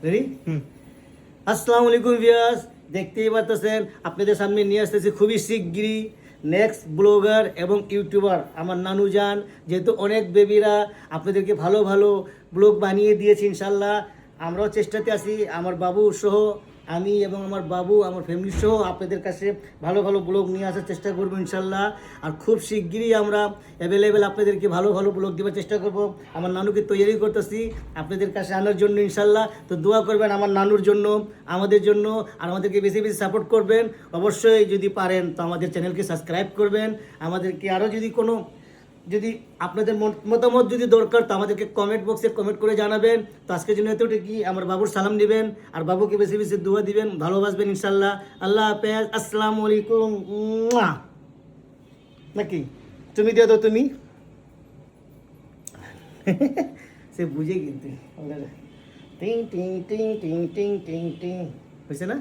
Ready? আসসালামু আলাইকুম viewers, দেখতেই পাচ্ছেন আপনাদের সামনে নিয়ে আসতেছি খুবই শিগগিরই নেক্সট ব্লগার এবং ইউটিউবার আমার নানু জান। যেহেতু অনেক বেবিরা আপনাদেরকে ভালো ভালো ব্লগ বানিয়ে দিয়েছি, ইনশাল্লাহ আমরাও চেষ্টাতে আছি। আমার বাবু সহ আমি এবং আমার বাবু আমার ফ্যামিলি সহ আপনাদের কাছে ভালো ভালো ব্লগ নিয়ে আসার চেষ্টা করবো ইনশাল্লাহ। আর খুব শিগগিরই আমরা অ্যাভেলেবেল আপনাদেরকে ভালো ভালো ব্লগ দেওয়ার চেষ্টা করব। আমার নানুকে তৈরি করতেছি আপনাদের কাছে আনার জন্য ইনশাল্লাহ। তো দোয়া করবেন আমার নানুর জন্য, আমাদের জন্য, আর আমাদেরকে বেশি বেশি সাপোর্ট করবেন। অবশ্যই যদি পারেন তো আমাদের চ্যানেলকে সাবস্ক্রাইব করবেন। আমাদেরকে আরও যদি আপনাদের মতামত যদি দরকার তো আমাদেরকে কমেন্ট বক্সে কমেন্ট করে জানাবেন। তো আজকের জন্য এতটুকুই। আমার বাবুর সালাম দিবেন আর বাবুকে বেশি বেশি দোয়া দিবেন, ভালোবাসবেন ইনশাল্লাহ। আল্লাহ হাফেজ, আসসালামু আলাইকুম। নাকি তুমি দিয়ে দাও, তুমি সে বুঝে কিন্তু টিং টিং টিং টিং টিং টিং টিং হয়েছে না?